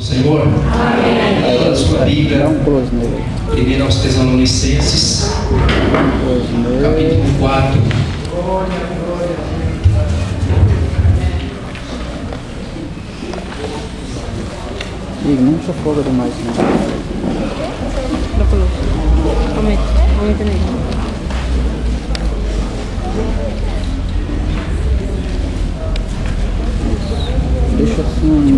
Senhor. Amém. Abra sua Bíblia. Dá um close nele. Primeiro aos Tessalonicenses, capítulo 4. Ih, não se afoga demais, não. Aumenta nele. Deixa assim.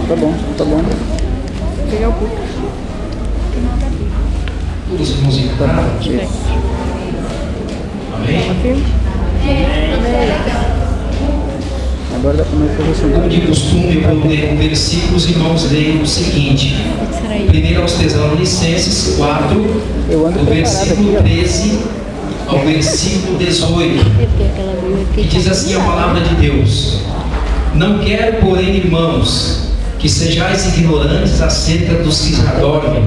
Tá bom, tá bom. Vou pegar o pouco. Todos os irmãos encontraram. Isso. Amém? Firme? Agora dá pra nós fazer Como assim. de costume, eu vou ler um versículo, os irmãos leem o seguinte. Primeiro aos Tessalonicenses 4, Eu ando do preparado versículo aqui, 13 ao versículo 18. E diz assim a palavra de Deus: Não quero, porém, irmãos, que sejais ignorantes acerca dos que já dormem,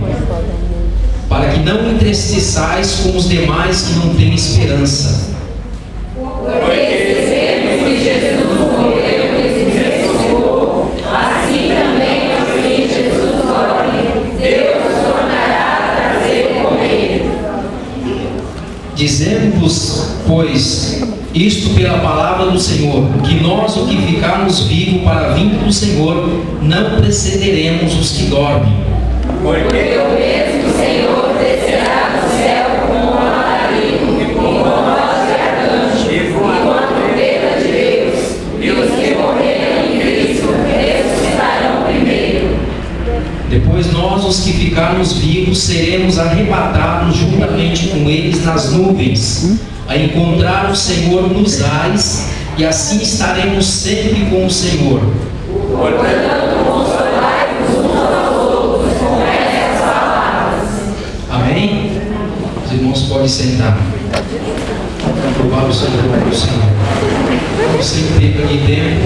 para que não entristeçais com os demais que não têm esperança. Dizemos-vos, pois, isto pela palavra do Senhor, que nós, o que ficarmos vivos para a vinda do Senhor, não precederemos os que dormem. Porque o mesmo Senhor descerá do céu com uma maravilha, e com voz de arcanjo, e com a trombeta de Deus, e os que morreram em Cristo ressuscitarão primeiro. Depois nós, os que ficarmos vivos, seremos arrebatados juntamente com eles nas nuvens, a encontrar o Senhor nos ares, e assim estaremos sempre com o Senhor. Portanto, consolai-vos uns aos outros com essas palavras. Amém? Os irmãos podem sentar. Louvado seja o nome do Senhor. Como sempre perca de tempo,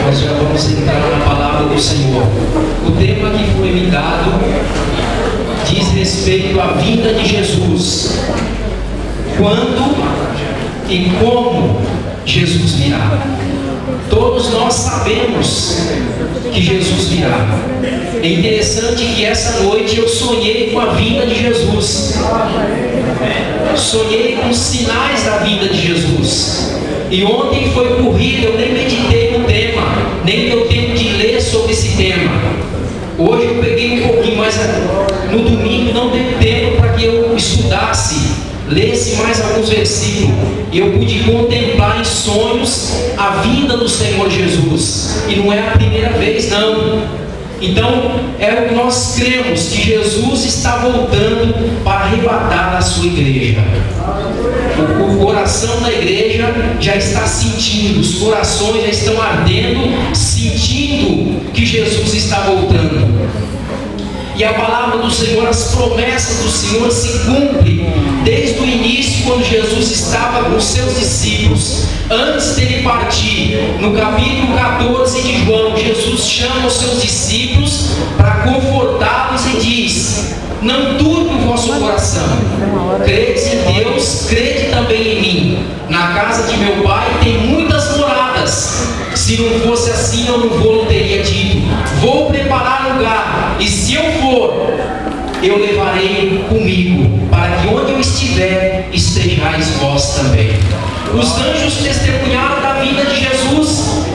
nós já vamos entrar na palavra do Senhor. O tema que foi me dado diz respeito à vinda de Jesus. Quando e como Jesus virá. Todos nós sabemos que Jesus virá. É interessante que essa noite eu sonhei com a vinda de Jesus. Sonhei com os sinais da vinda de Jesus. E ontem foi corrida, eu nem meditei no tema, nem deu tempo de ler sobre esse tema. Hoje eu peguei um pouquinho, mas no domingo não deu tempo para que eu estudasse, lesse mais alguns versículos. E eu pude contemplar em sonhos a vinda do Senhor Jesus. E não é a primeira vez, não. Então, é o que nós cremos, que Jesus está voltando para arrebatar a sua igreja. O coração da igreja já está sentindo, os corações já estão ardendo, sentindo que Jesus está voltando. E a palavra do Senhor, as promessas do Senhor se cumprem desde o início, quando Jesus estava com os seus discípulos. Antes dele partir, no capítulo 14 de João, Jesus chama os seus discípulos para confortá-los e diz: Não turbe o vosso coração, credes em Deus, crede também em mim. Na casa de meu Pai tem muitas moradas. Se não fosse assim, eu não teria dito: Vou preparar lugar, e se eu for, eu levarei comigo, para que onde eu estiver, estejais vós também. Os anjos testemunharam da vinda de Jesus.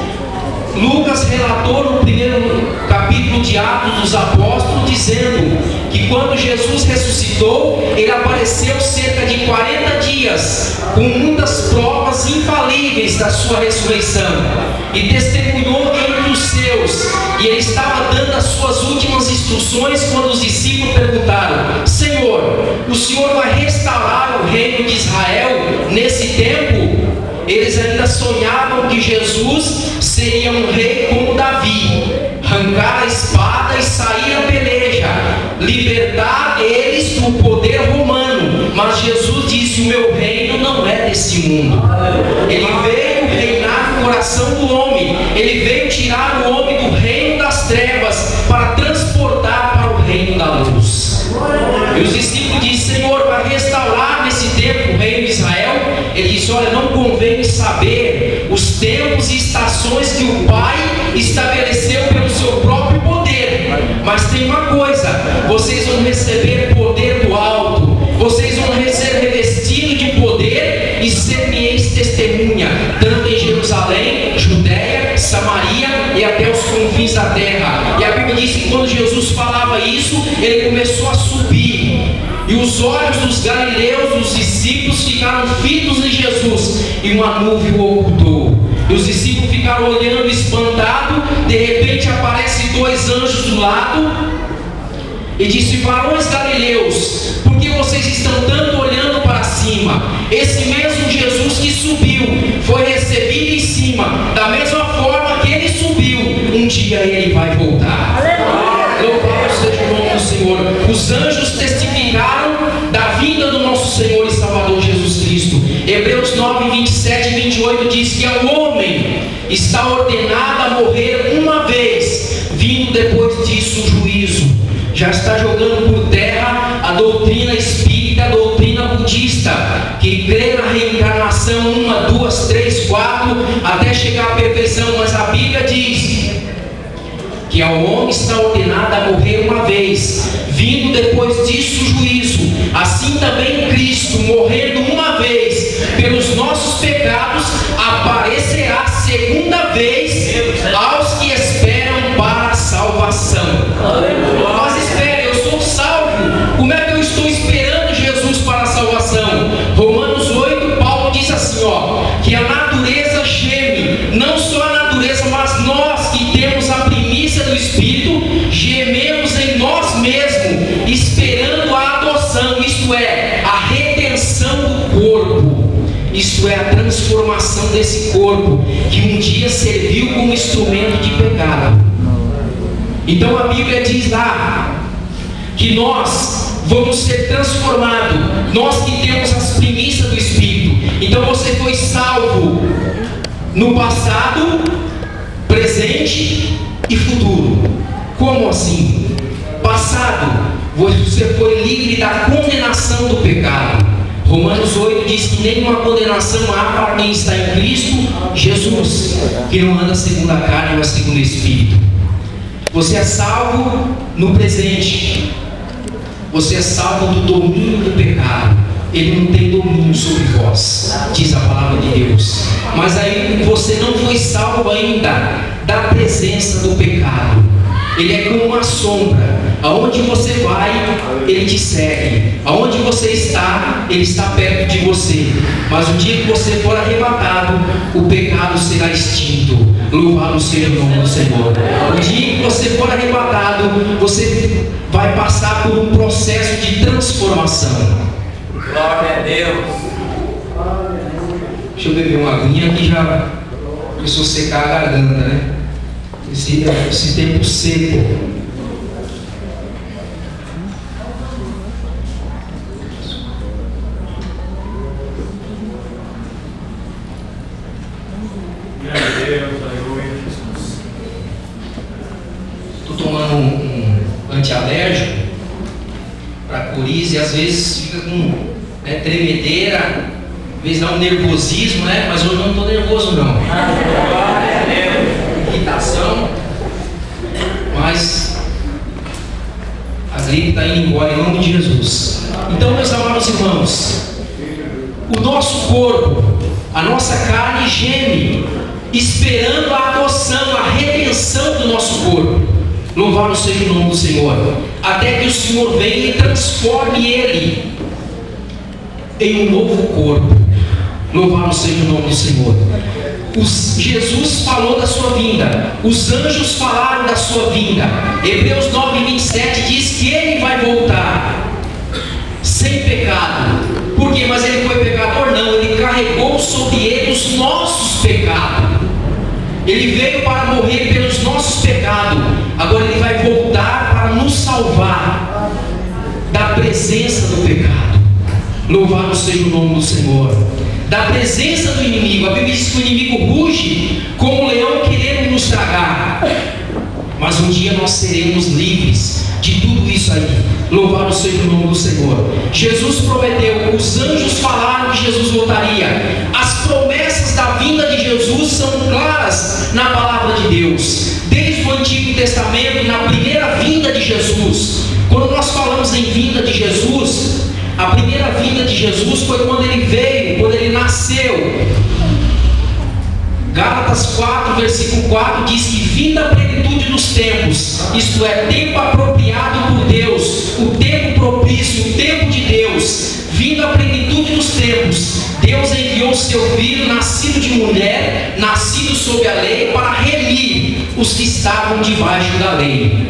Lucas relatou no primeiro capítulo de Atos dos Apóstolos, dizendo que quando Jesus ressuscitou, ele apareceu cerca de 40 dias, com muitas provas infalíveis da sua ressurreição, e testemunhou entre os seus, e ele estava dando as suas últimas instruções quando os discípulos perguntaram: Senhor, o Senhor vai restaurar o reino de Israel nesse tempo? Eles ainda sonhavam que Jesus seria um rei como Davi, arrancar a espada e sair a peleja, libertar eles do poder romano. Mas Jesus disse: o meu reino não é desse mundo. Ele veio reinar no coração do homem. Ele veio tirar o homem do reino das trevas para transportar para o reino da luz. E os discípulos dizem: Senhor, vai restaurar nesse tempo o reino de Israel? Ele disse: olha, não convém saber os tempos e estações que o Pai estabeleceu pelo seu próprio poder. Mas tem uma coisa: vocês vão receber poder do alto, vocês vão ser revestidos de poder e ser-me-eis testemunha, tanto em Jerusalém, Judéia, Samaria e até os confins da terra. E a Bíblia diz que quando Jesus falava isso, ele começou a subir, e os olhos dos galileus, dos discípulos, ficaram fitos em Jesus, e uma nuvem o ocultou. E os discípulos ficaram olhando espantados. De repente aparecem 2 anjos do lado e disse: varões galileus, por que vocês estão tanto olhando para cima? Esse mesmo Jesus que subiu foi recebido em cima, da mesma forma que ele subiu, um dia ele vai voltar. Louvado seja o nome do Senhor. Os anjos testificaram da vinda do nosso Senhor e Salvador Jesus Cristo. Hebreus 9, 27 e 28 diz que ao homem está ordenado a morrer uma vez, vindo depois disso o juízo. Já está jogando por terra a doutrina espírita, a doutrina budista, que crê na reencarnação 1, 2, 3, 4, até chegar à perfeição. Mas a Bíblia diz que ao homem está ordenado a morrer uma vez, vindo depois disso o juízo. Assim também Cristo, morrendo uma vez pelos nossos pecados, aparecerá segunda vez aos que esperam para a salvação. Mas espere, eu sou salvo. Como é que eu estou esperando Jesus para a salvação? Romanos 8, Paulo diz assim, que a natureza geme, não só a natureza, mas nós que temos a primícia do Espírito, gememos em nós mesmos, esperando a adoção, isto é, a redenção do corpo, isto é, a transformação desse corpo, que um dia serviu como instrumento de pecado. Então a Bíblia diz lá que nós vamos ser transformados, nós que temos as primícias do Espírito. Então você foi salvo no passado, presente e futuro. Como assim? Passado, você foi livre da condenação do pecado. Romanos 8 diz que nenhuma condenação há para quem está em Cristo Jesus, que não anda segundo a carne, mas segundo o Espírito. Você é salvo no presente, você é salvo do domínio do pecado. Ele não tem domínio sobre vós, diz a palavra de Deus. Mas aí você não foi salvo ainda da presença do pecado. Ele é como uma sombra. Aonde você vai, ele te segue. Aonde você está, ele está perto de você. Mas o dia que você for arrebatado, o pecado será extinto. Louvado seja o nome do Senhor. O dia que você for arrebatado, você vai passar por um processo de transformação. Glória a Deus. Deixa eu beber uma aguinha que já começou a secar a garganta, né? Esse tempo seco. Estou tomando um antialérgico para coriza e às vezes fica com tremedeira, às vezes dá um nervosismo, né? Mas hoje eu não estou nervoso não. Irritação, mas a gripe está indo embora em nome de Jesus. Então, meus amados irmãos, o nosso corpo, a nossa carne geme, esperando a adoção, a redenção do nosso corpo. Louvado seja o nome do Senhor, até que o Senhor venha e transforme ele em um novo corpo. Louvado seja o nome do Senhor. Jesus falou da sua vinda, os anjos falaram da sua vinda. Hebreus 9, 27 diz que ele vai voltar sem pecado. Por quê? Mas ele foi pecador? Não, ele carregou sobre ele os nossos pecados. Ele veio para morrer pelos nossos pecados. Agora ele vai voltar para nos salvar da presença do pecado. Louvado seja o nome do Senhor. Da presença do inimigo. A Bíblia diz que o inimigo ruge como um leão querendo nos tragar. Mas um dia nós seremos livres de tudo isso aí. Louvado seja o nome do Senhor. Jesus prometeu, os anjos falaram que Jesus voltaria. As promessas da vinda de Jesus são claras na palavra de Deus. Desde o Antigo Testamento, na primeira vinda de Jesus. Quando nós falamos em vinda de Jesus, a primeira vinda de Jesus foi quando ele veio, quando ele nasceu. Gálatas 4, versículo 4 diz que vinda a plenitude dos tempos, isto é, tempo apropriado por Deus, o tempo propício, o tempo de Deus, vinda a plenitude dos tempos, Deus enviou o seu filho, nascido de mulher, nascido sob a lei, para remir os que estavam debaixo da lei.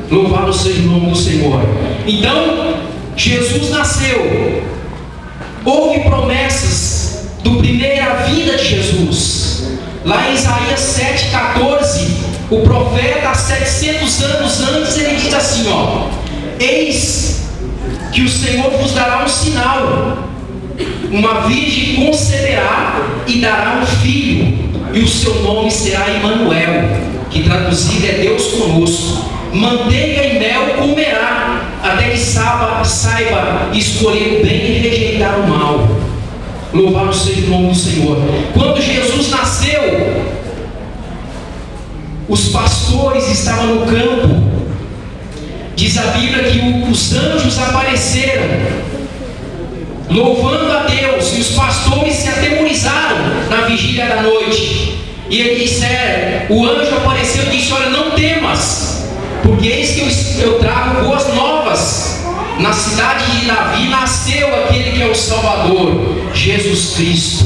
Louvado seja o nome do Senhor. Então, Jesus nasceu, houve promessas do primeira vinda de Jesus. Lá em Isaías 7,14, o profeta, 700 anos antes, ele diz assim: eis que o Senhor vos dará um sinal, uma virgem conceberá e dará um filho, e o seu nome será Emanuel, que traduzido é Deus conosco. Manteiga e mel comerá, até que saiba escolher o bem e rejeitar o mal. Louvado seja o nome do Senhor. Quando Jesus nasceu, os pastores estavam no campo. Diz a Bíblia que os anjos apareceram, louvando a Deus, e os pastores se atemorizaram na vigília da noite. E eles disseram, o anjo apareceu e disse: olha, não temas, porque eis que eu trago boas novas. Na cidade de Davi nasceu aquele que é o Salvador, Jesus Cristo.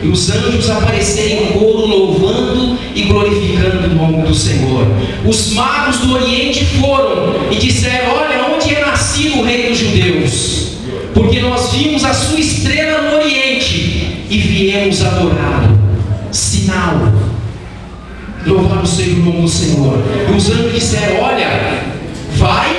E os anjos apareceram em coro, louvando e glorificando o nome do Senhor. Os magos do Oriente foram e disseram: olha, onde é nascido o Rei dos Judeus? Porque nós vimos a sua estrela no Oriente e viemos adorá-lo. Sinal. Louvado seja o nome do Senhor. E os anjos disseram: olha, vai,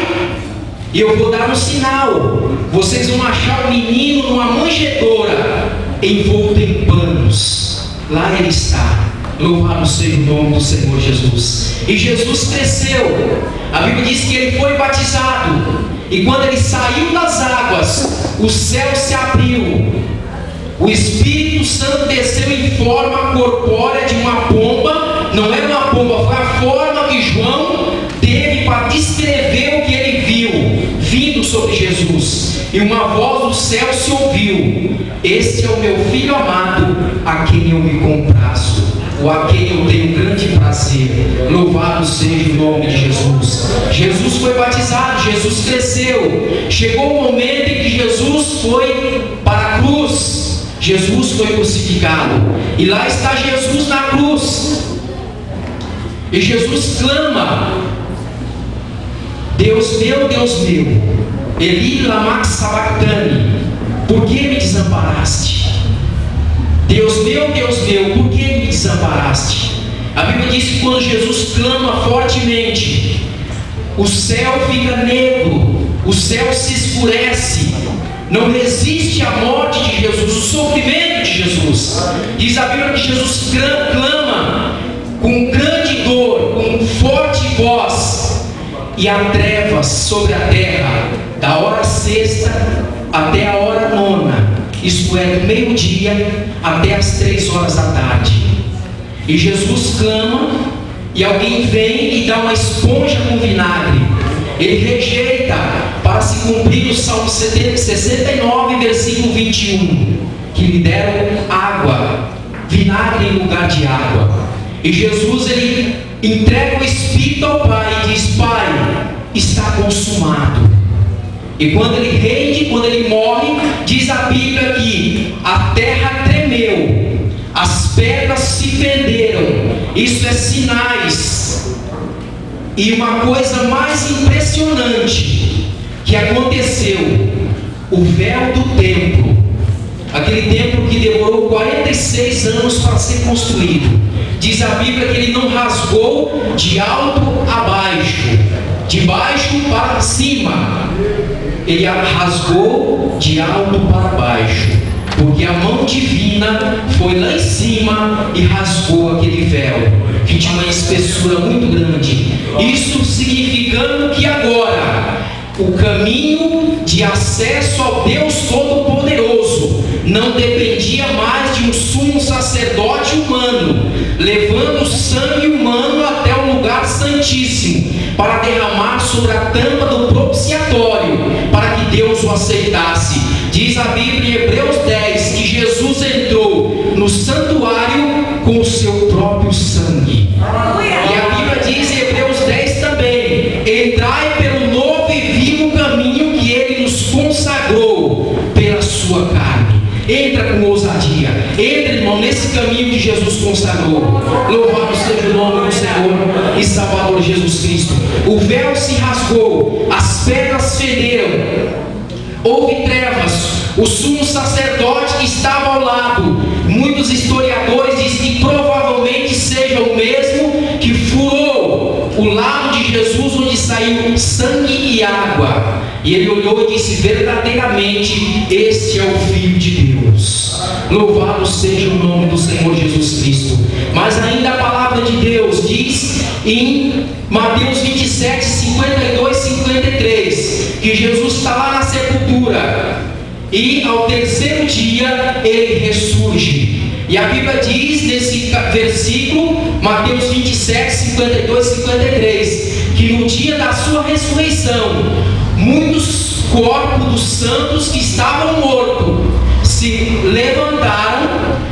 e eu vou dar um sinal. Vocês vão achar o menino numa manjedoura, envolto em panos. Lá ele está. Louvado seja o nome do Senhor Jesus. E Jesus cresceu. A Bíblia diz que ele foi batizado. E quando ele saiu das águas, o céu se abriu. O Espírito Santo desceu em forma corpórea de uma pomba. Não era uma pomba, foi a forma que João teve para descrever o que ele viu vindo sobre Jesus. E uma voz do céu se ouviu: este é o meu filho amado, a quem eu me comprazo, ou a quem eu tenho grande prazer. Louvado seja o nome de Jesus. Jesus foi batizado, Jesus cresceu. Chegou o momento em que Jesus foi para a cruz. Jesus foi crucificado, e lá está Jesus na cruz. E Jesus clama: Deus meu, Eli lama sabachthani, por que me desamparaste? Deus meu, por que me desamparaste? A Bíblia diz que quando Jesus clama fortemente, o céu fica negro, o céu se escurece, não resiste à morte de Jesus, o sofrimento de Jesus. Diz a Bíblia que Jesus clama com grande dor, com forte voz, e há trevas sobre a terra, da hora sexta até a hora nona, isto é, do meio-dia até as 3 horas da tarde. E Jesus clama, e alguém vem e dá uma esponja com vinagre. Ele rejeita, para se cumprir o Salmo 69, versículo 21, que lhe deram água, vinagre em lugar de água. E Jesus, ele entrega o Espírito ao Pai e diz: Pai, está consumado. E quando ele rende, quando ele morre, diz a Bíblia que a terra tremeu, as pedras se fenderam. Isso é sinais. E uma coisa mais impressionante que aconteceu: o véu do templo, aquele templo que demorou 46 anos para ser construído, diz a Bíblia que ele não rasgou de alto a baixo, de baixo para cima, ele rasgou de alto para baixo, porque a mão divina foi lá em cima e rasgou aquele véu, que tinha uma espessura muito grande. Isso significando que agora o caminho de acesso ao Deus Todo-Poderoso não dependia mais de um sumo sacerdote humano, levando sangue humano até o lugar santíssimo, para derramar sobre a tampa do propiciatório, para que Deus o aceitasse. Diz a Bíblia em Hebreus 10 que Jesus entrou no santuário com o seu próprio sangue. E a Bíblia diz em Hebreus 10 também: entrai pelo novo e vivo caminho que Ele nos consagrou pela sua carne. Entra com ousadia, entra, irmão, nesse caminho que Jesus consagrou. Louvado seja o nome do Senhor e Salvador Jesus Cristo. O véu se rasgou, as pedras federam, houve trevas, o sumo sacerdote estava ao lado. Muitos historiadores dizem que provavelmente seja o mesmo que furou o lado de Jesus, onde saiu sangue e água. E ele olhou e disse: verdadeiramente este é o Filho de Deus. Louvado seja o nome do Senhor Jesus Cristo. Mas ainda a palavra de Deus diz em Mateus 27, 52, 53, que Jesus está lá na sepultura e ao terceiro dia ele ressurge. E a Bíblia diz nesse versículo, Mateus 27, 52, 53, que no dia da sua ressurreição, muitos corpos dos santos que estavam mortos se levantaram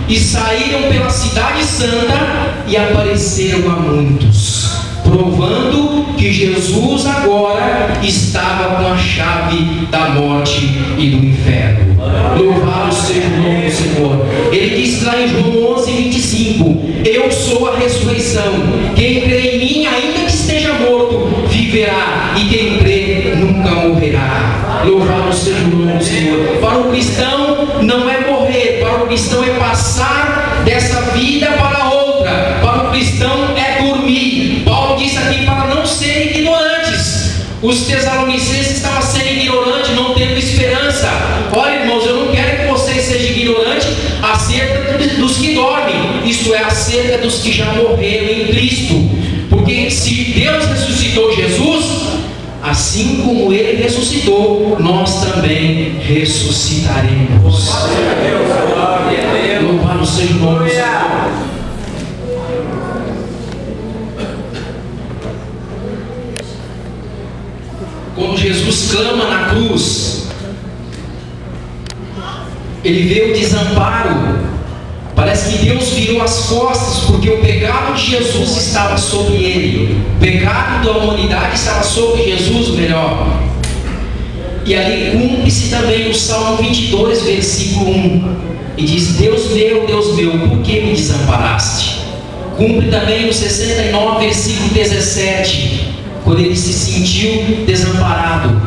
e saíram pela cidade santa e apareceram a muitos, provando que Jesus agora estava com a chave da morte e do inferno. Louvado seja o nome do Senhor. Ele diz lá em João 11, 25: eu sou a ressurreição, quem crê em mim, ainda que esteja morto, viverá, e quem crê nunca morrerá. Louvado seja o nome do Senhor. Para o cristão não é morrer, para o cristão é passar dessa vida para outra. Para o cristão é dormir. Paulo disse aqui para não serem ignorantes. Os tessalonicenses estavam sendo ignorantes, não tendo esperança. Olha, irmãos, eu não quero que vocês sejam ignorantes acerca dos que dormem, isto é, acerca dos que já morreram em Cristo. Porque se Deus ressuscitou Jesus, assim como Ele ressuscitou, nós também ressuscitaremos. Louvado seja o nome do Senhor. Quando Jesus clama na cruz, Ele vê o desamparo. Parece que Deus virou as costas, porque o pecado de Jesus estava sobre Ele. O pecado da humanidade estava sobre Jesus, melhor. E ali cumpre-se também o Salmo 22, versículo 1. E diz: Deus meu, por que me desamparaste? Cumpre também o 69, versículo 17. Quando ele se sentiu desamparado,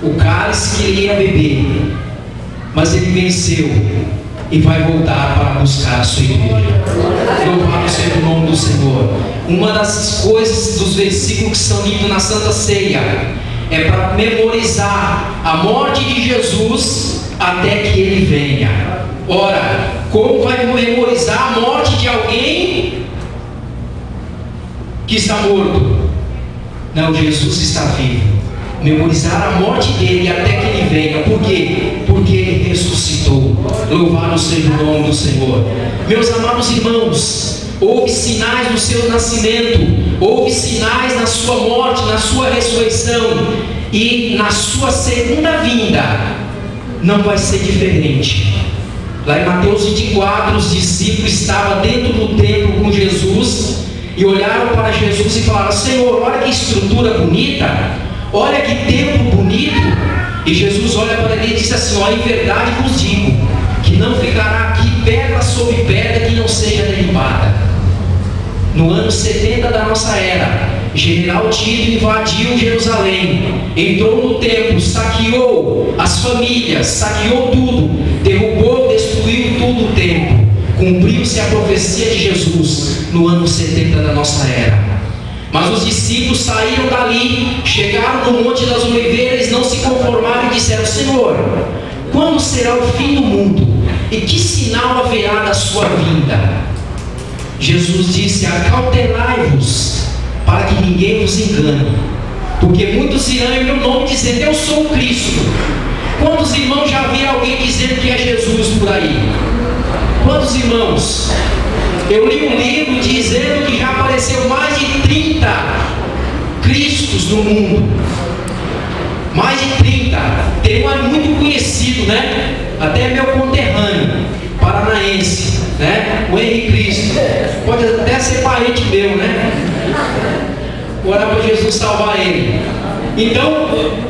o cálice que ele ia beber, mas ele venceu e vai voltar para buscar a sua igreja. Louvado seja o nome do Senhor. Uma das coisas dos versículos que são lidos na Santa Ceia é para memorizar a morte de Jesus até que ele venha. Ora, como vai memorizar a morte de alguém que está morto? Não, Jesus está vivo. Memorizar a morte dele até que ele venha. Por quê? Porque ele ressuscitou. Louvado seja o nome do Senhor. Meus amados irmãos, houve sinais no seu nascimento, houve sinais na sua morte, na sua ressurreição, e na sua segunda vinda não vai ser diferente. Lá em Mateus 24, os discípulos estavam dentro do templo com Jesus e olharam para Jesus e falaram: Senhor, olha que estrutura bonita, olha que templo bonito. E Jesus olha para ele e diz assim: ó, em verdade vos digo que não ficará aqui pedra sobre pedra que não seja derribada. No ano 70 da nossa era, general Tito invadiu Jerusalém, entrou no templo, saqueou as famílias, saqueou tudo, derrubou, destruiu tudo o templo. Cumpriu-se a profecia de Jesus no ano 70 da nossa era. Mas os discípulos saíram dali, chegaram no Monte das Oliveiras, não se conformaram e disseram: Senhor, quando será o fim do mundo? E que sinal haverá da sua vinda? Jesus disse: acautelai-vos, para que ninguém vos engane, Porque muitos irão em meu nome dizendo: eu sou o Cristo. Quantos irmãos já viram alguém dizendo que é Jesus por aí? Quantos irmãos? Eu li um livro dizendo que já apareceu mais de 30 Cristos no mundo. Mais de 30. Tem um muito conhecido, né? Até meu conterrâneo, paranaense, né? O Henrique Cristo. Pode até ser parente meu, né? Orar para Jesus salvar ele. Então,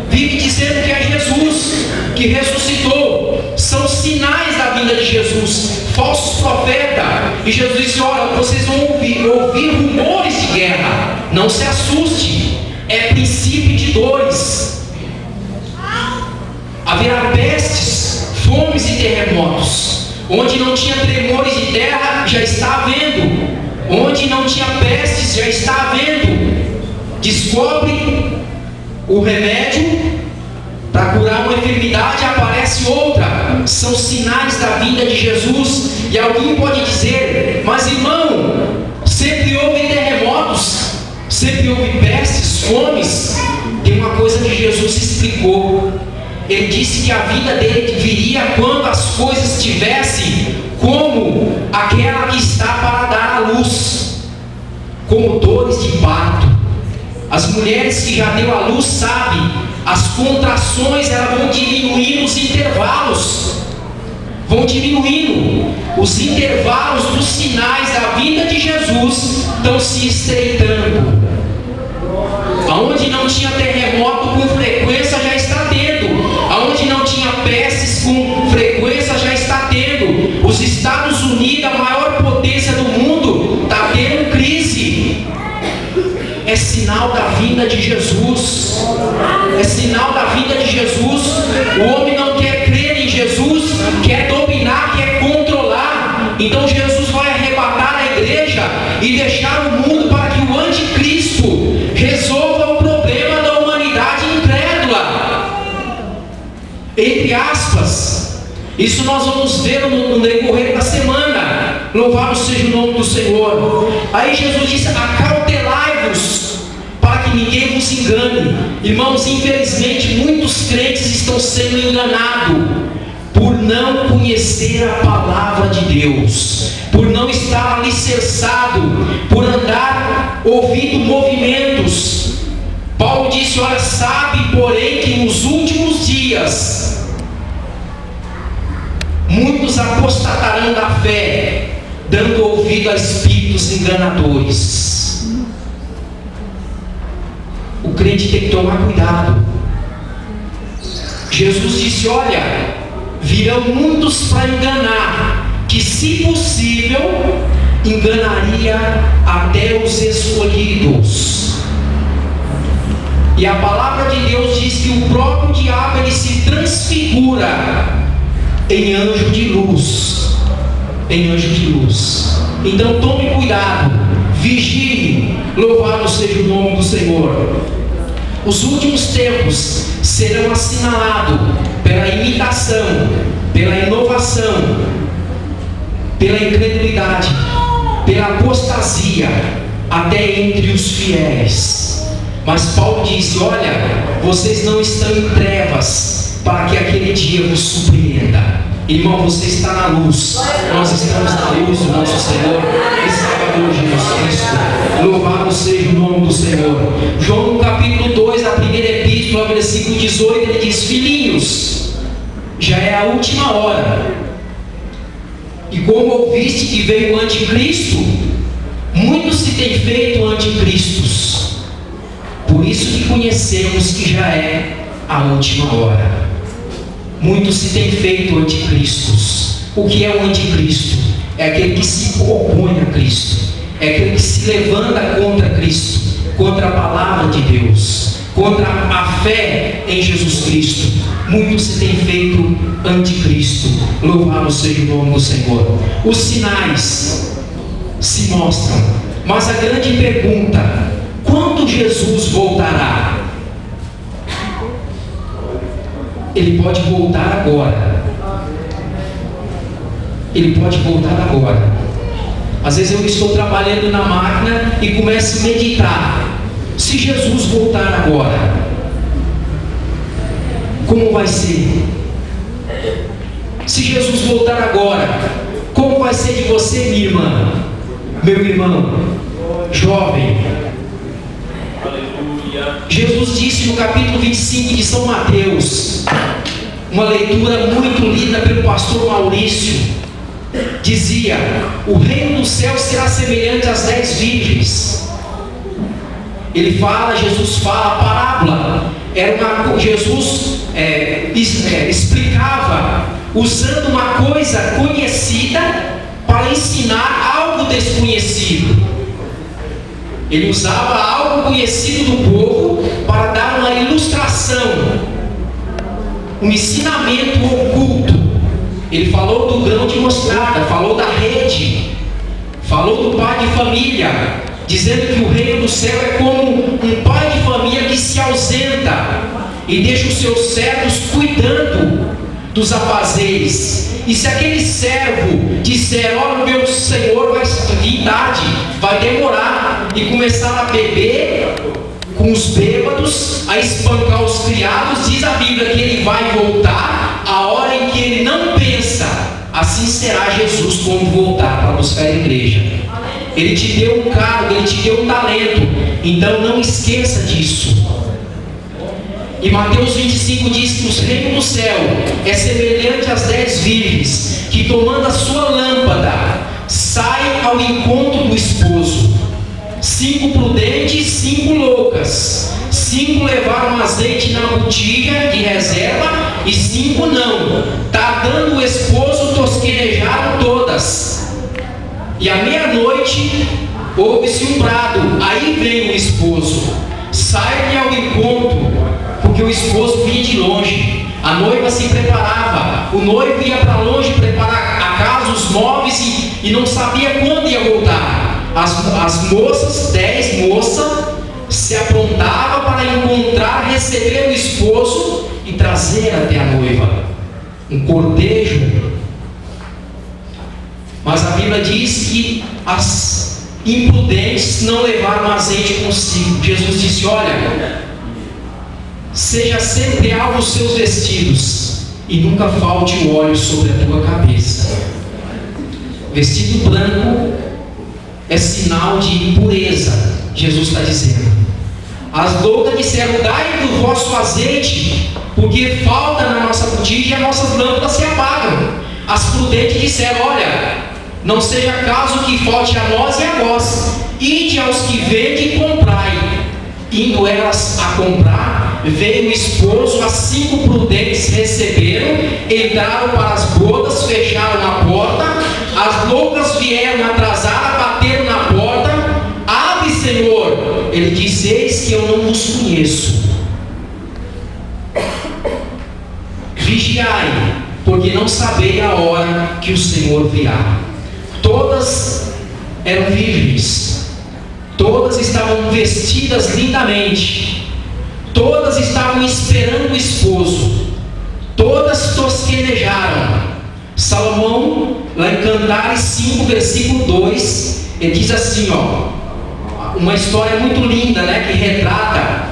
vive dizendo que é Jesus que ressuscitou. São sinais da vinda de Jesus. Falsos profetas. E Jesus disse: olha, vocês vão ouvir rumores de guerra. Não se assuste. É princípio de dores. Haverá pestes, fomes e terremotos. Onde não tinha tremores de terra, já está havendo. Onde não tinha pestes, já está havendo. Descobre o remédio para curar uma enfermidade, aparece outra. São sinais da vinda de Jesus. E alguém pode dizer: mas irmão, sempre houve terremotos, sempre houve pestes, fomes. Tem uma coisa que Jesus explicou. Ele disse que a vida dele viria quando as coisas estivessem como aquela que está para dar à luz, como dores de parto. As mulheres que já deu à luz sabem, as contrações elas vão diminuindo os intervalos, vão diminuindo. Os intervalos dos sinais da vinda de Jesus estão se estreitando. Aonde não tinha terremoto com frequência, já está tendo. Aonde não tinha pestes com frequência, já está tendo. Os Estados Unidos, a maior potência do mundo, está tendo crise. É sinal da vinda de Jesus. É sinal da vinda de Jesus. O homem não quer crer em Jesus, quer dominar, quer controlar. Então Jesus vai arrebatar a igreja e deixar o mundo para que o anticristo resolva o problema da humanidade incrédula. Entre aspas. Isso nós vamos ver no decorrer da semana. Louvado seja o nome do Senhor. Aí Jesus disse: acautelai-vos, para que ninguém vos engane. Irmãos, infelizmente muitos crentes estão sendo enganados por não conhecer a palavra de Deus, por não estar alicerçado, por andar ouvindo movimentos. Paulo disse: olha, sabe porém que nos últimos dias muitos apostatarão da fé, dando ouvido a espíritos enganadores. O crente tem que tomar cuidado. Jesus disse: olha, virão muitos para enganar, que se possível enganaria até os escolhidos. E a palavra de Deus diz que o próprio diabo ele se transfigura em anjo de luz. Em anjo de luz. Então tome cuidado, vigie. Louvado seja o nome do Senhor. Os últimos tempos serão assinalados pela imitação, pela inovação, pela incredulidade, pela apostasia, até entre os fiéis. Mas Paulo disse: olha, vocês não estão em trevas, para que aquele dia vos surpreenda. Irmão, você está na luz. Nós estamos na luz do nosso Senhor e Salvador Jesus Cristo. Louvado seja o nome do Senhor. João no capítulo 2, na primeira epístola, versículo 18, ele diz: filhinhos, já é a última hora. E como ouviste que veio o anticristo, muitos se têm feito anticristos. Por isso que conhecemos que já é a última hora. Muitos se têm feito anticristos. O que é o anticristo? É aquele que se opõe a Cristo, é aquele que se levanta contra Cristo, contra a palavra de Deus, contra a fé em Jesus Cristo. Muitos se têm feito anticristo. Louvado seja o nome do Senhor. Os sinais se mostram, mas a grande pergunta: quando Jesus voltará? Ele pode voltar agora. Ele pode voltar agora. Às vezes eu estou trabalhando na máquina e começo a meditar. Se Jesus voltar agora, como vai ser? Se Jesus voltar agora, como vai ser de você, minha irmã, meu irmão, jovem? Jesus disse no capítulo 25 de São Mateus, uma leitura muito linda pelo pastor Maurício, dizia: o reino do céu será semelhante às 10 virgens. Jesus fala a parábola. Jesus explicava usando uma coisa conhecida para ensinar algo desconhecido. Ele usava algo conhecido do povo para dar uma ilustração, um ensinamento oculto. Ele falou do grão de mostarda, falou da rede, falou do pai de família, dizendo que o reino do céu é como um pai de família que se ausenta e deixa os seus servos cuidando dos afazeres. E se aquele servo disser: olha, meu senhor vai vir tarde, vai demorar, e começar a beber com os bêbados, a espancar os criados, diz a Bíblia que ele vai voltar a hora em que ele não pensa. Assim será Jesus quando voltar para buscar a igreja. Ele te deu um cargo, ele te deu um talento, então não esqueça disso. E Mateus 25 diz que o reino do céu é semelhante às 10 virgens, que tomando a sua lâmpada, saem ao encontro do esposo. 5 prudentes, 5 loucas. 5 levaram azeite na botija de reserva e 5 não. Tardando o esposo, tosquenejaram todas. E à meia-noite ouve-se um brado: aí vem o esposo. Sai-lhe ao encontro, porque o esposo vinha de longe. A noiva se preparava, o noivo ia para longe preparar a casa, os móveis, e não sabia quando ia voltar. As moças, 10 moças, se aprontavam para encontrar, receber o esposo e trazer até a noiva. Um cortejo. Mas a Bíblia diz que as imprudentes não levaram azeite consigo. Jesus disse: olha, seja sempre alvo os seus vestidos, e nunca falte o óleo sobre a tua cabeça. Vestido branco é sinal de impureza, Jesus está dizendo. As loucas disseram: dai do vosso azeite, porque falta na nossa botija e as nossas lâmpadas se apagam. As prudentes disseram: olha, não seja caso que falte a nós e a vós. Ide aos que vendem e comprai. Indo elas a comprar, veio o esposo, as 5 prudentes receberam, entraram para as bodas, fecharam a porta. As loucas vieram atrasadas, bateram na porta. Abre, Senhor. Ele disse: eis que eu não vos conheço. Vigiai, porque não sabeis a hora que o Senhor virá. Todas eram virgens, todas estavam vestidas lindamente, todas estavam esperando o esposo, todas tosquenejaram. Salomão, lá em Cantares 5, versículo 2, ele diz assim, uma história muito linda, né, que retrata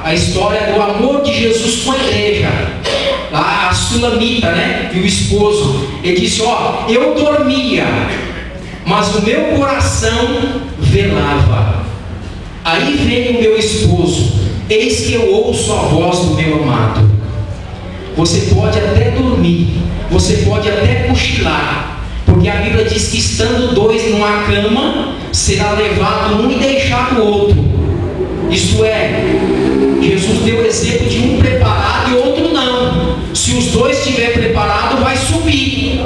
a história do amor de Jesus com a igreja. Lá a Sulamita, né, e o esposo, ele disse: eu dormia, mas o meu coração velava. Aí vem o meu esposo, eis que eu ouço a voz do meu amado. Você pode até dormir, você pode até cochilar, porque a Bíblia diz que estando 2 numa cama, será levado um e deixado o outro. Isto é, Jesus deu o exemplo de um preparado e outro não. Se os 2 estiverem preparados, vai subir.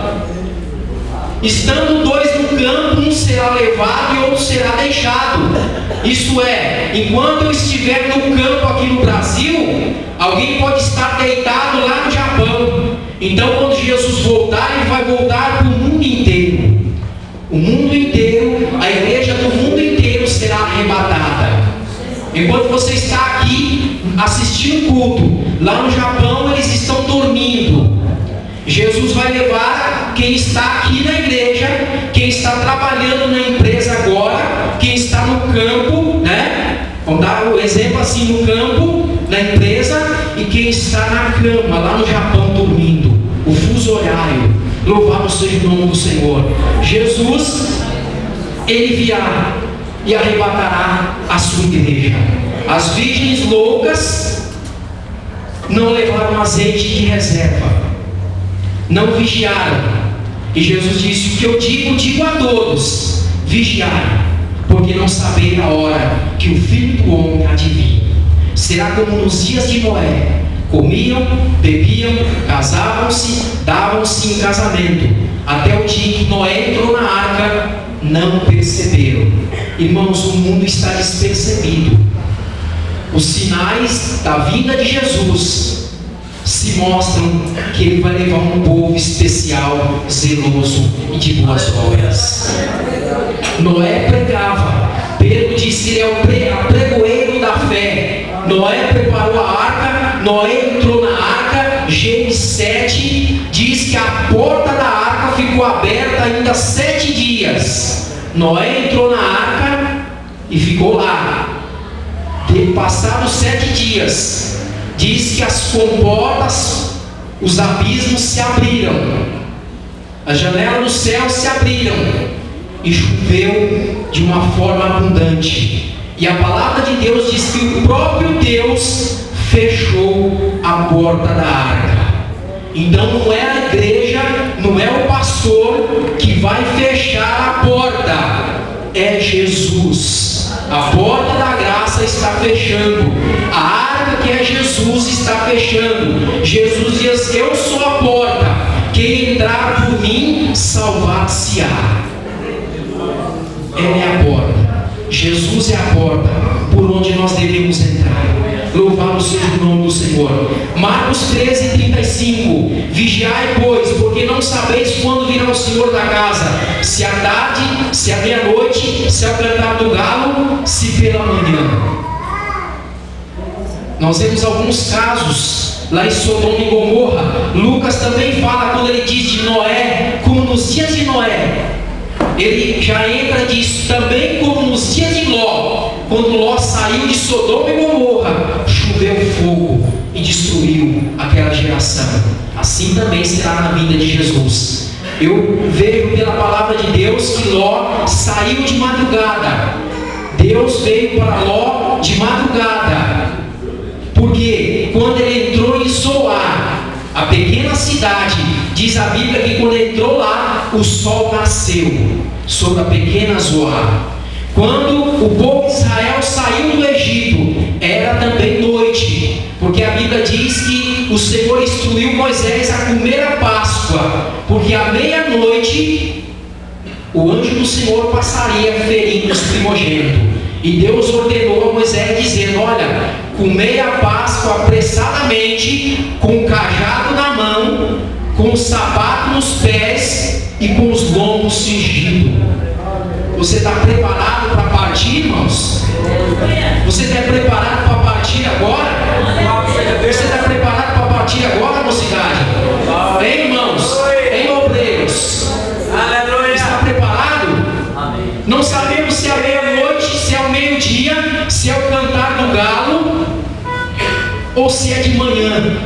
Estando 2 no campo, um será levado e outro será deixado. Isto é, enquanto eu estiver no campo aqui no Brasil, alguém pode estar deitado lá no Japão. Então, quando Jesus voltar, ele vai voltar para o mundo inteiro. O mundo inteiro, a igreja do mundo inteiro será arrebatada. Enquanto você está aqui assistindo o culto, lá no Japão eles estão dormindo. Jesus vai levar quem está aqui na igreja, quem está trabalhando na empresa agora, quem está no campo, né? Tá? O exemplo assim no campo, na empresa, e quem está na cama, lá no Japão, dormindo. O fuso horário. Louvado seja o nome do Senhor. Jesus, Ele virá e arrebatará a sua igreja. As virgens loucas não levaram azeite de reserva, não vigiaram. E Jesus disse: o que eu digo a todos: vigiai, porque não sabeis a hora que o Filho do Homem há de vir. Será como nos dias de Noé: comiam, bebiam, casavam-se, davam-se em casamento, até o dia que Noé entrou na arca, não perceberam. Irmãos, o mundo está despercebido. Os sinais da vinda de Jesus se mostram que Ele vai levar um povo especial, zeloso e de boas obras. Noé pregava. Pedro disse que ele é o pregoeiro da fé. Noé preparou a arca, Noé entrou na arca. Gênesis 7 diz que a porta da arca ficou aberta ainda 7 dias. Noé entrou na arca e ficou lá. Passados 7 dias, diz que as comportas, os abismos se abriram, as janelas do céu se abriram e choveu de uma forma abundante. E a palavra de Deus diz que o próprio Deus fechou a porta da arca. Então não é a igreja, não é o pastor que vai fechar a porta, é Jesus. A porta da graça está fechando, a arca que é Jesus está fechando. Jesus diz: eu sou a porta, quem entrar por mim salvar-se-á. Ele é a porta, Jesus é a porta por onde nós devemos entrar. Louvado seja o nome do Senhor. Marcos 13:35. Vigiai, pois, porque não sabeis quando virá o Senhor da casa, se à tarde, se à meia-noite, se ao cantar do galo, se pela manhã. Nós vemos alguns casos lá em Sodoma e Gomorra. Lucas também fala, quando ele diz de Noé, como nos dias de Noé. Ele já entra disso também, como nos dias de Ló. Quando Ló saiu de Sodoma e Gomorra, choveu fogo e destruiu aquela geração. Assim também será na vinda de Jesus. Eu vejo pela palavra de Deus que Ló saiu de madrugada. Deus veio para Ló de madrugada. Porque quando ele entrou em Zoar, a pequena cidade, diz a Bíblia que quando entrou lá, o sol nasceu sobre a pequena Zoar. Quando o povo de Israel saiu do Egito, era também noite, porque a Bíblia diz que o Senhor instruiu Moisés a comer a Páscoa, porque à meia-noite o anjo do Senhor passaria ferindo os primogênitos. E Deus ordenou a Moisés dizendo: olha, comei a Páscoa apressadamente, com o cajado na mão, com o sapato nos pés e com os lombos cingidos. Você está preparado para partir, irmãos? Você está preparado para partir agora? Você está preparado para partir agora, mocidade? Hein, irmãos? Hein, obreiros? Está preparado? Não sabemos se é a meia-noite, se é ao meio-dia, se é o cantar do galo, ou se é de manhã.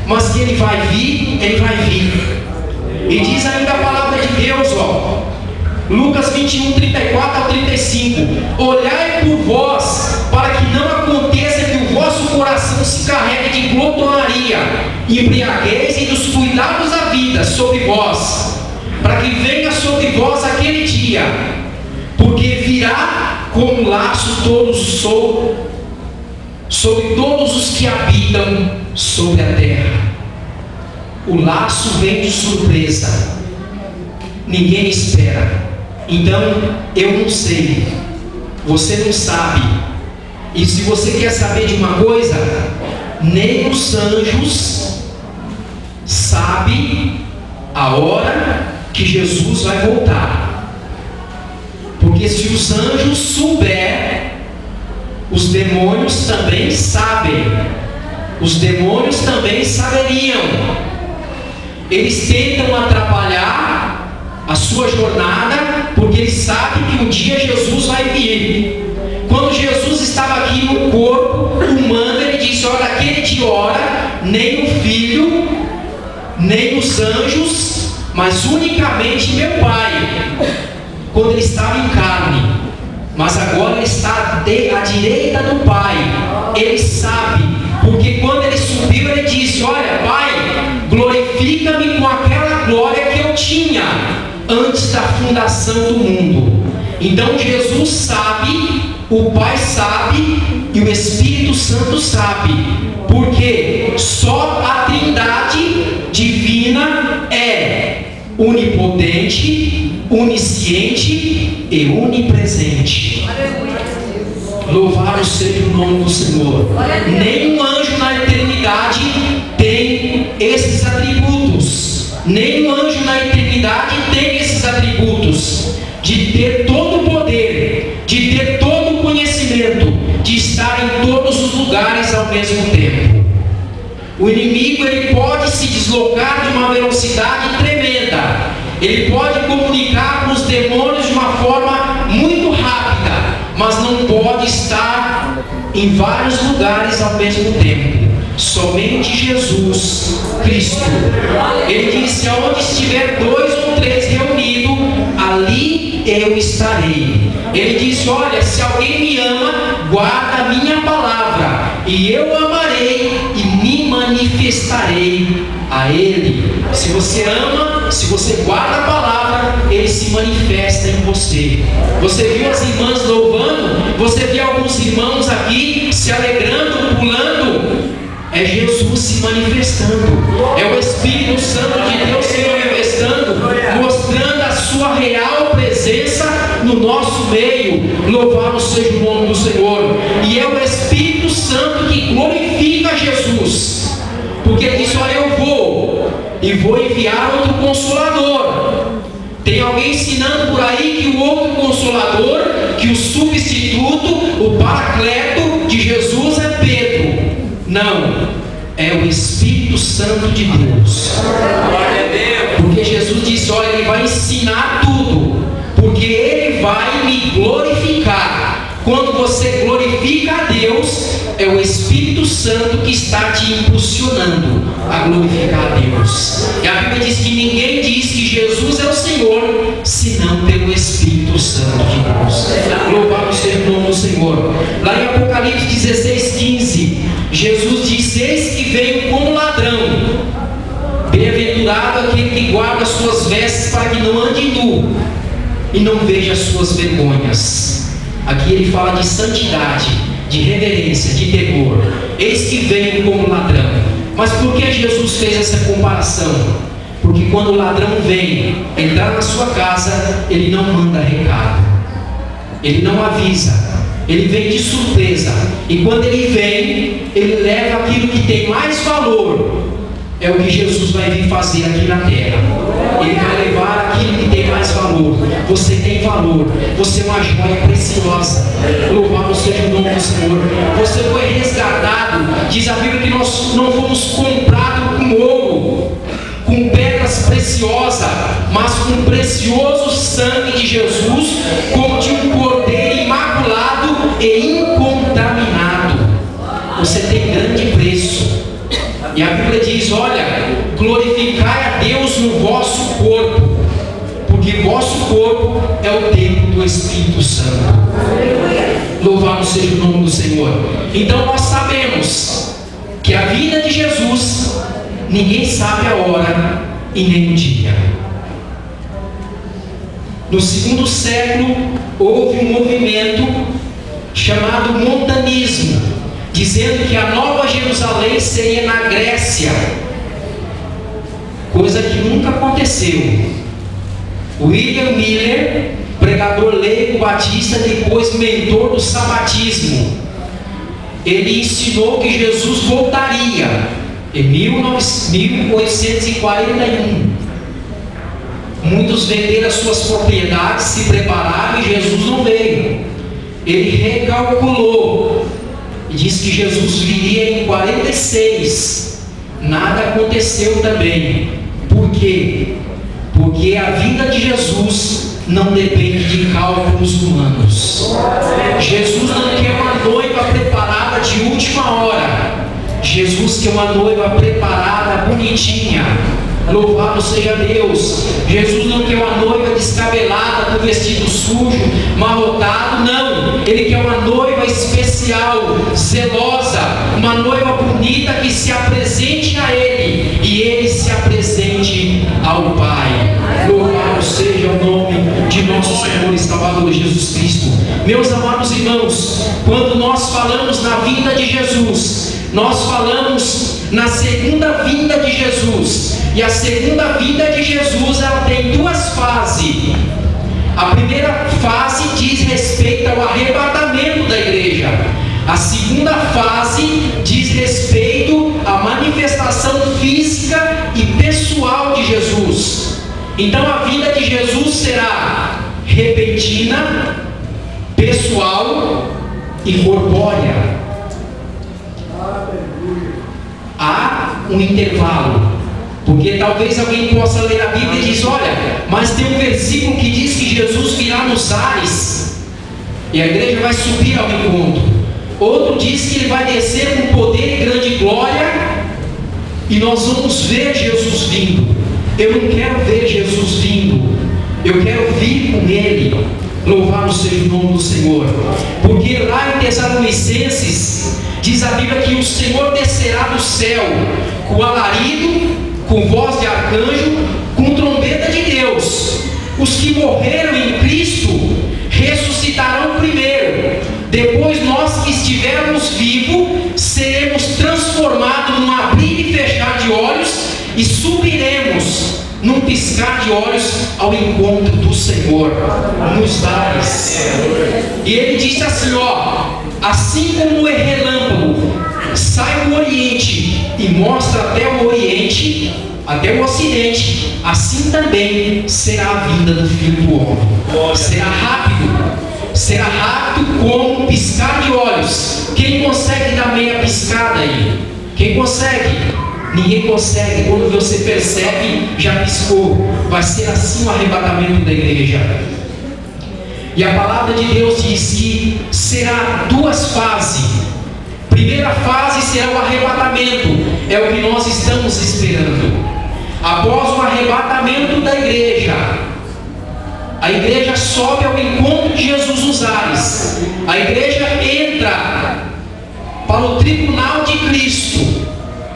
Mas que ele vai vir, ele vai vir. E diz ainda a palavra de Deus, ó, Lucas 21:34-35. Olhai por vós, para que não aconteça que o vosso coração se carregue de glutonaria, embriaguez e dos cuidados da vida sobre vós, para que venha sobre vós aquele dia, porque virá como laço sobre todos os que habitam sobre a terra. O laço vem de surpresa, ninguém espera. Então, eu não sei, você não sabe. E se você quer saber de uma coisa, nem os anjos sabem a hora que Jesus vai voltar. Porque se os anjos souberem, os demônios também sabem. Os demônios também saberiam. Eles tentam atrapalhar a sua jornada, porque eles sabem que um dia Jesus vai vir. Quando Jesus estava aqui nem o Filho, nem os anjos, mas unicamente meu Pai, quando ele estava em carne. Mas agora ele está à direita do Pai. Ele sabe, porque quando ele subiu, ele disse: olha, Pai, glorifica-me com aquela glória que eu tinha antes da fundação do mundo. Então Jesus sabe, o Pai sabe e o Espírito Santo sabe, porque só a Trindade divina é onipotente, onisciente e onipresente. Louvado seja o nome do Senhor. Nenhum anjo na eternidade tem esses atributos. Nenhum anjo na eternidade tem esses atributos de ter todo o poder, de ter todo o conhecimento, de estar em todos os lugares ao mesmo tempo. O inimigo, ele pode se deslocar de uma velocidade tremenda. Ele pode comunicar com os demônios de uma forma muito rápida, mas não pode estar em vários lugares ao mesmo tempo. Somente Jesus Cristo. Ele disse: aonde estiver 2 ou 3 reunidos, ali eu estarei. Ele disse: olha, se alguém me ama, guarda a minha palavra, e eu amarei e me manifestarei a ele. Se você ama, se você guarda a palavra, ele se manifesta em você. Você viu as irmãs louvando? Você viu alguns irmãos aqui se alegrando, pulando? É Jesus se manifestando. É o Espírito Santo de Deus se manifestando, mostrando a sua real presença no nosso meio. Louvado seja o nome do Senhor. E é o Espírito Santo que glorifica Jesus, porque ele disse: olha, eu vou e vou enviar outro Consolador. Tem alguém ensinando por aí que o outro Consolador, que o substituto, o Paracleto de Jesus é Pedro. Não, é o Espírito Santo de Deus. Porque Jesus disse: olha, ele vai ensinar tudo, porque ele vai me glorificar. Quando você glorifica a Deus, é o Espírito Santo que está te impulsionando a glorificar a Deus. E a Bíblia diz que ninguém diz que Jesus é o Senhor, senão pelo Espírito Santo de Deus. Louvado seja o nome do Senhor. Lá em Apocalipse 16:15, Jesus diz: eis que venho como ladrão. Bem-aventurado aquele que guarda as suas vestes, para que não ande nu e não veja as suas vergonhas. Aqui ele fala de santidade, de reverência, de temor. Eis que venho como ladrão. Mas por que Jesus fez essa comparação? Porque quando o ladrão vem entrar na sua casa, ele não manda recado, ele não avisa, ele vem de surpresa. E quando ele vem, ele leva aquilo que tem mais valor. É o que Jesus vai vir fazer aqui na terra. Ele vai levar aquilo que tem mais valor. Você tem valor. Você é uma joia preciosa. Louvado seja o nome do Senhor. Você foi resgatado. Diz a Bíblia que nós não fomos comprados com ouro, com pedras preciosas, mas com o precioso sangue de Jesus, como de um cordeiro imaculado e incontaminado. Você tem grande preço. E a Bíblia diz: olha, glorificai a Deus no vosso corpo, porque vosso corpo é o templo do Espírito Santo. Louvado seja o nome do Senhor. Então nós sabemos que a vinda de Jesus, ninguém sabe a hora e nem o dia. No 2º século houve um movimento chamado montanismo, dizendo que a Nova Jerusalém seria na Grécia, coisa que nunca aconteceu. William Miller, pregador leigo batista, depois mentor do sabatismo, ele ensinou que Jesus voltaria em 1841. Muitos venderam as suas propriedades, se prepararam, e Jesus não veio. Ele recalculou e disse que Jesus viria em 46. Nada aconteceu também. Por quê? Porque a vinda de Jesus não depende de cálculos humanos. Jesus não quer uma noiva preparada de última hora. Jesus Jesus quer uma noiva preparada, bonitinha. Louvado seja Deus. Jesus não quer uma noiva descabelada, com vestido sujo, marrotado, não. Ele quer uma noiva especial, zelosa, uma noiva bonita que se apresente a Ele e Ele se apresente ao Pai. Louvado seja o nome de nosso Senhor e Salvador Jesus Cristo. Meus amados irmãos, quando nós falamos na vinda de Jesus, nós falamos na segunda vinda de Jesus. E a segunda vinda de Jesus, ela tem duas fases. A primeira fase diz respeito ao arrebatamento da igreja. A segunda fase diz respeito à manifestação física e pessoal de Jesus. Então a vinda de Jesus será repentina, pessoal e corpórea. Há um intervalo, porque talvez alguém possa ler a Bíblia e diz: olha, mas tem um versículo que diz que Jesus virá nos ares e a igreja vai subir ao encontro. Outro diz que ele vai descer com poder e grande glória e nós vamos ver Jesus vindo. Eu não quero ver Jesus vindo, eu quero vir com Ele. Louvado seja o nome do Senhor. Porque lá em Tessalonicenses diz a Bíblia que o Senhor descerá do céu com alarido, com voz de arcanjo, com trombeta de Deus. Os que morreram em Cristo ressuscitarão primeiro. Depois nós que estivermos vivos seremos transformados num abrir e fechar de olhos e subiremos num piscar de olhos ao encontro do Senhor nos ares. E ele disse assim: ó, assim como o relâmpago sai do Oriente e mostra até o Oriente, até o Ocidente, assim também será a vinda do Filho do Homem. Será rápido como um piscar de olhos. Quem consegue dar meia piscada aí? Quem consegue? Ninguém consegue. Quando você percebe, já piscou. Vai ser assim o arrebatamento da igreja. E a palavra de Deus diz que será duas fases. Primeira fase será o arrebatamento, é o que nós estamos esperando. Após o arrebatamento da igreja, a igreja sobe ao encontro de Jesus nos ares. A igreja entra para o tribunal de Cristo,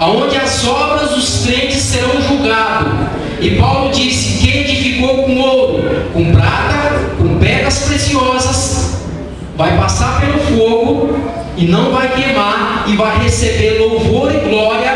onde as obras dos crentes serão julgadas. E Paulo disse: quem edificou com ouro, com prata, com pedras preciosas, vai passar pelo fogo e não vai queimar, e vai receber louvor e glória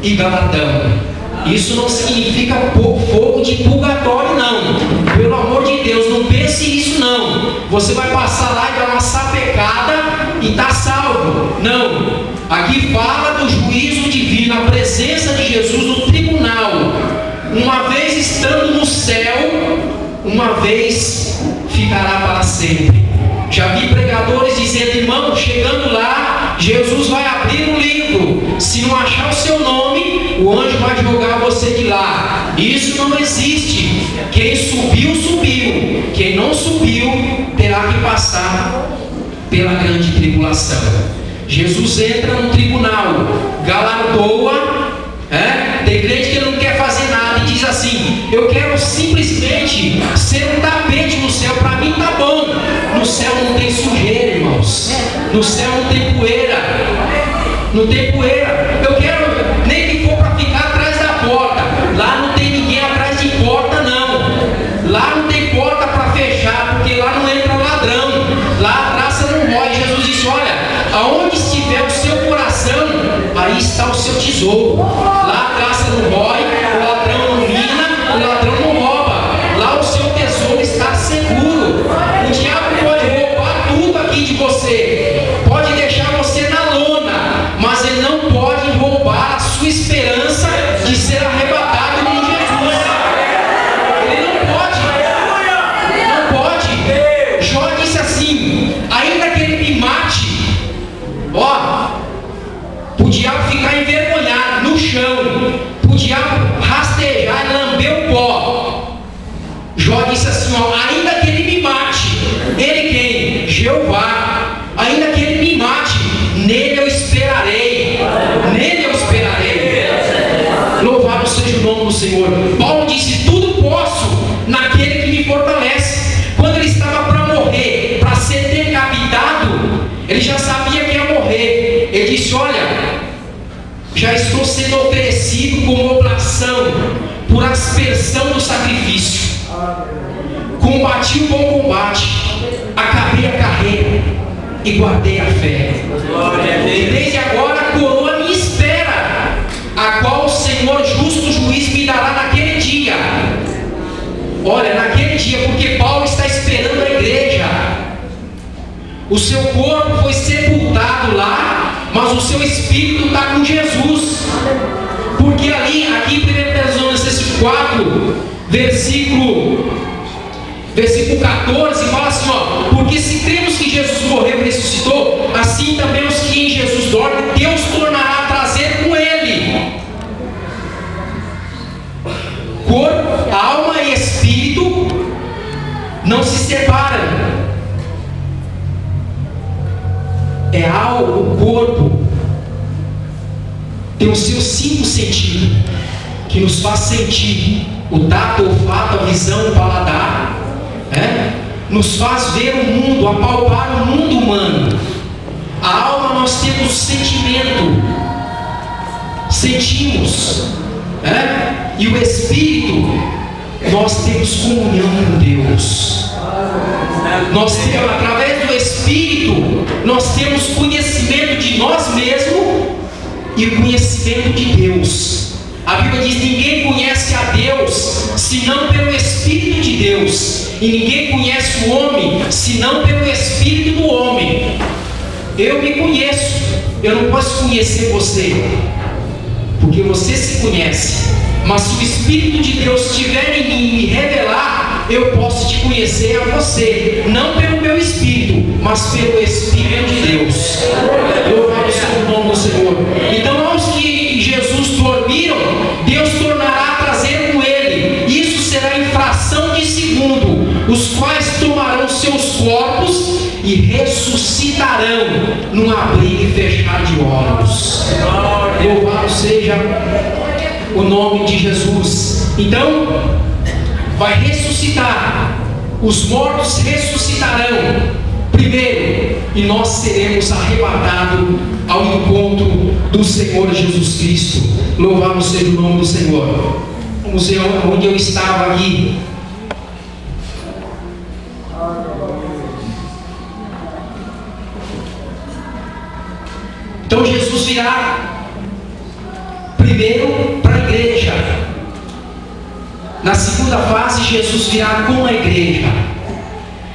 e galardão. Isso não significa fogo de purgatório, não. Pelo amor de Deus, não pense isso, não. Você vai passar lá e dar uma sapecada e está salvo. Não. Aqui fala do juízo divino, a presença de Jesus no tribunal. Uma vez estando no céu, uma vez ficará para sempre. Já vi pregadores dizendo: irmão, chegando lá, Jesus vai abrir um livro. Se não achar o seu nome, o anjo vai jogar você de lá. Isso não existe. Quem subiu, subiu. Quem não subiu, terá que passar pela grande tribulação. Jesus entra no tribunal, galardoa. Tem crente que não quer fazer nada e diz assim: eu quero simplesmente ser um tapete no céu. Para mim tá bom. No céu não tem sujeira, irmãos. No céu não tem poeira. Não tem poeira. Eu quero nem que for para ficar atrás da porta. Lá não tem ninguém atrás de porta, não. Lá não tem porta para fechar, porque lá não entra ladrão. Lá a traça não morre. Jesus disse: olha, aonde estiver o seu coração, aí está o seu tesouro. Lá a traça não morre, o ladrão não mina, o ladrão não rouba. Lá o seu tesouro está seguro. O diabo pode roubar tudo aqui de você, pode deixar você na lona, mas ele não pode roubar a sua esperança de ser arrebatado em Jesus. Ele não pode. Jó disse assim: ainda que ele me mate, o diabo ficar envergonhado no chão, o diabo rastejar e lamber o pó. Jó disse assim: ainda que ele me mate, ele quem? Jeová. Ainda que ele me mate, nele eu esperarei, nele estou sendo oferecido como oblação por aspersão do sacrifício. Combati o bom combate, acabei a carreira e guardei a fé. E desde agora a coroa me espera, a qual o Senhor justo juiz me dará naquele dia. Olha, naquele dia, porque Paulo está esperando a igreja. O seu corpo foi sepultado lá, mas o seu espírito está com Jesus. Porque ali, aqui em 1 Tessalonicenses 4, versículo 14, fala assim, ó: porque se cremos que Jesus morreu e ressuscitou, assim também os que em Jesus dormem, Deus tornará a trazer com ele. Corpo, alma e espírito não se separam. É algo, o corpo tem os seus 5 sentidos que nos faz sentir: o tato, o olfato, a visão, o paladar, nos faz ver o mundo, apalpar o mundo humano. A alma, nós temos sentimento, sentimos, e o espírito, nós temos comunhão com Deus. Nós temos, através do Espírito, nós temos conhecimento de nós mesmos e conhecimento de Deus. A Bíblia diz: ninguém conhece a Deus senão pelo Espírito de Deus, e ninguém conhece o homem senão pelo Espírito do homem. Eu me conheço, eu não posso conhecer você, porque você se conhece. Mas se o Espírito de Deus estiver em mim e me revelar, eu posso te conhecer a você, não pelo meu Espírito, mas pelo Espírito de Deus. Louvado seja o nome do Senhor. Então, aos que Jesus dormiram, Deus tornará a trazer com ele. Isso será em fração de segundo, os quais tomarão seus corpos e ressuscitarão num abrir e fechar de olhos. Louvado seja o nome de Jesus. Então, vai ressuscitar, os mortos ressuscitarão primeiro, e nós seremos arrebatados ao encontro do Senhor Jesus Cristo. Louvado seja o nome do Senhor. Vamos ver onde eu estava aqui. Então Jesus virá primeiro para a igreja. Na segunda fase, Jesus virá com a igreja.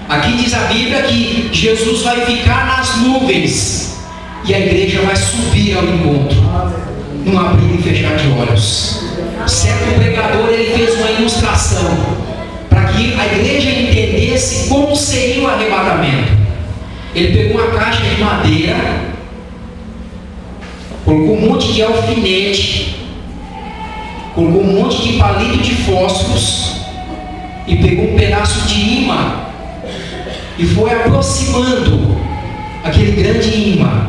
Aqui diz a Bíblia que Jesus vai ficar nas nuvens e a igreja vai subir ao encontro, num abrir e fechar de olhos. Certo pregador, ele fez uma ilustração para que a igreja entendesse como seria o arrebatamento. Ele pegou uma caixa de madeira, colocou um monte de alfinete, colocou um monte de palito de fósforos e pegou um pedaço de imã e foi aproximando aquele grande imã.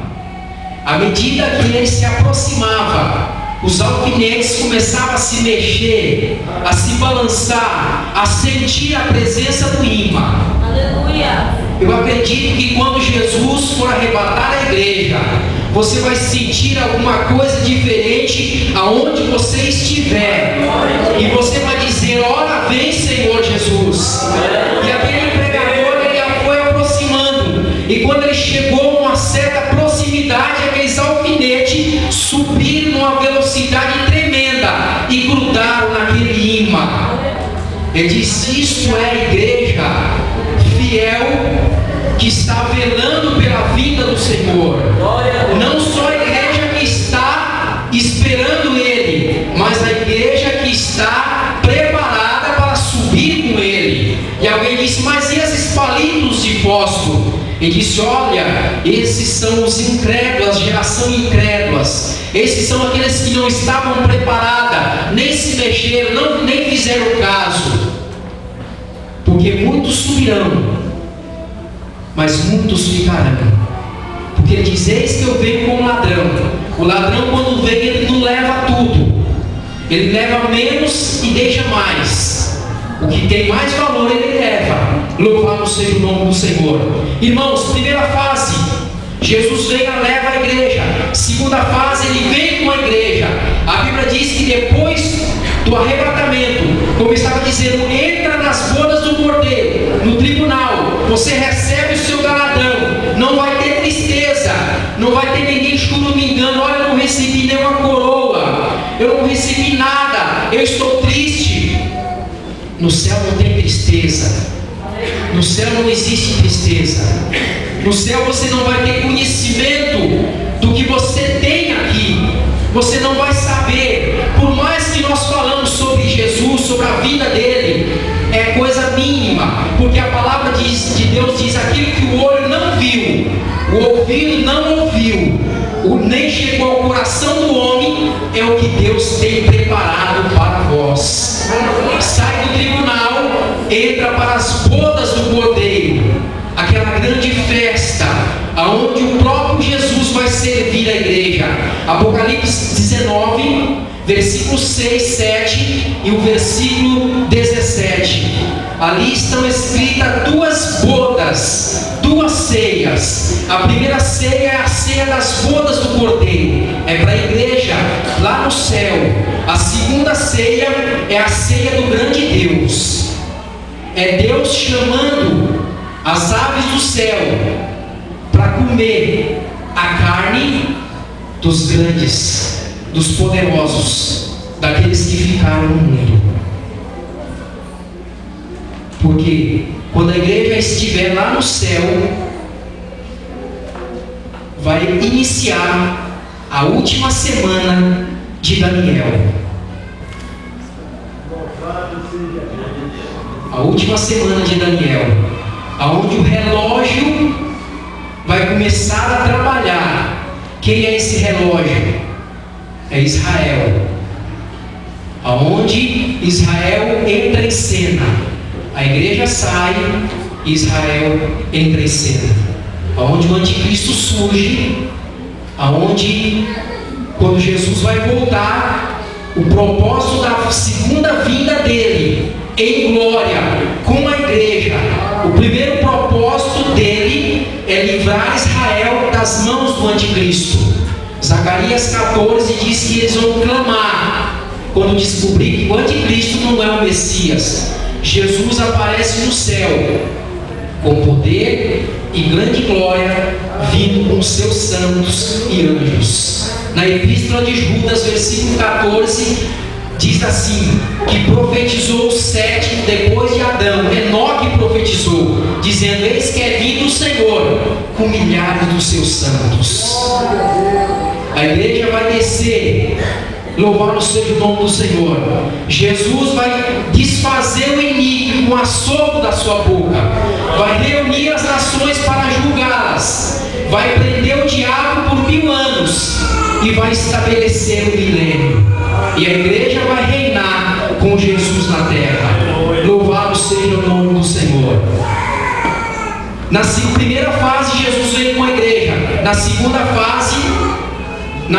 À medida que ele se aproximava, os alfinetes começavam a se mexer, a se balançar, a sentir a presença do imã. Aleluia. Eu acredito que quando Jesus for arrebatar a igreja, você vai sentir alguma coisa diferente aonde você estiver, e você vai dizer: ora vem, Senhor Jesus. E aquele pregador, ele foi aproximando, e quando ele chegou a uma certa proximidade, aqueles alfinetes subiram numa velocidade tremenda e grudaram naquele imã. Ele disse: isto é a igreja fiel que está velando pela vinda do Senhor. Não só a igreja que está esperando ele, mas a igreja que está preparada para subir com ele. E alguém disse: mas e esses palitos de fósforo? Ele disse: olha, esses são os incrédulos, a geração incrédulas. Esses são aqueles que não estavam preparados, nem se mexeram, nem fizeram caso. Porque muitos subirão, mas muitos ficarão. Porque ele diz: eis que eu venho como ladrão. O ladrão, quando vem, ele não leva tudo, ele leva menos e deixa mais. O que tem mais valor ele leva. Louvado seja o nome do Senhor. Irmãos, primeira fase, Jesus vem e leva a igreja. Segunda fase, ele vem com a igreja. A Bíblia diz que depois do arrebatamento, como estava dizendo, entra nas bodas do Cordeiro, no tribunal, você recebe o seu galardão, não vai ter tristeza, não vai ter ninguém churumingando, olha, eu não recebi nenhuma coroa, eu não recebi nada, eu estou triste. No céu não tem tristeza, no céu não existe tristeza, no céu você não vai ter conhecimento do que você tem aqui, você não vai saber, por mais que nós falamos sobre Jesus, sobre a vida dele, é coisa mínima, porque a palavra de Deus diz: aquilo que o olho não viu, o ouvido não ouviu, nem chegou ao coração do homem, é o que Deus tem preparado para vós. Sai do tribunal, entra para as bodas do Cordeiro, aquela grande festa, aonde o próprio Jesus vai servir a igreja. Apocalipse 19, versículos 6, 7 e o versículo 17. Ali estão escritas duas bodas, duas ceias. A primeira ceia é a ceia das bodas do Cordeiro, é para a igreja lá no céu. A segunda ceia é a ceia do grande Deus, é Deus chamando as aves do céu para comer a carne dos grandes, dos poderosos, daqueles que ficaram no mundo. Porque quando a igreja estiver lá no céu, vai iniciar a última semana de Daniel. A última semana de Daniel, aonde o relógio vai começar a trabalhar. Quem é esse relógio? É Israel. Aonde Israel entra em cena, a igreja sai, Israel entra em cena. Aonde o anticristo surge, aonde quando Jesus vai voltar, o propósito da segunda vinda dele em glória com a igreja, o primeiro propósito dele é livrar Israel das mãos do anticristo. Zacarias 14 diz que eles vão clamar quando descobrir que o anticristo não é o Messias. Jesus aparece no céu com poder e grande glória, vindo com seus santos e anjos. Na epístola de Judas, versículo 14, diz assim, que profetizou o sétimo depois de Adão. Enoque profetizou, dizendo: eis que é vindo o Senhor com milhares dos seus santos. A igreja vai descer, louvado seja o nome do Senhor. Jesus vai desfazer o inimigo com o assopro da sua boca, vai reunir as nações para julgá-las, vai prender o diabo por 1000 anos e vai estabelecer o milênio, e a igreja vai reinar com Jesus na terra. Louvado seja o nome do Senhor. Na primeira fase, Jesus veio com a igreja. Na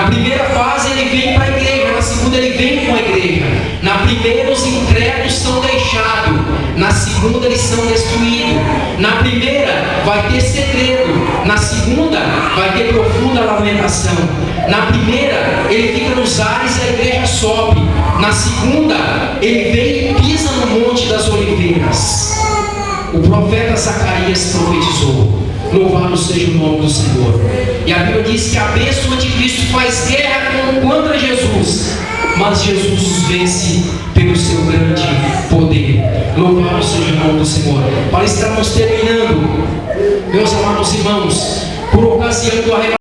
primeira fase ele vem para a igreja, na segunda ele vem com a igreja. Na primeira os incrédulos são deixados, na segunda eles são destruídos. Na primeira vai ter segredo, na segunda vai ter profunda lamentação. Na primeira ele fica nos ares e a igreja sobe. Na segunda ele vem e pisa no monte das oliveiras. O profeta Zacarias profetizou. Louvado seja o nome do Senhor. E a Bíblia diz que a bênção do anticristo faz guerra contra Jesus, mas Jesus os vence pelo seu grande poder. Louvado seja o nome do Senhor. Para estarmos terminando, meus amados irmãos, por ocasião do arrebatamento,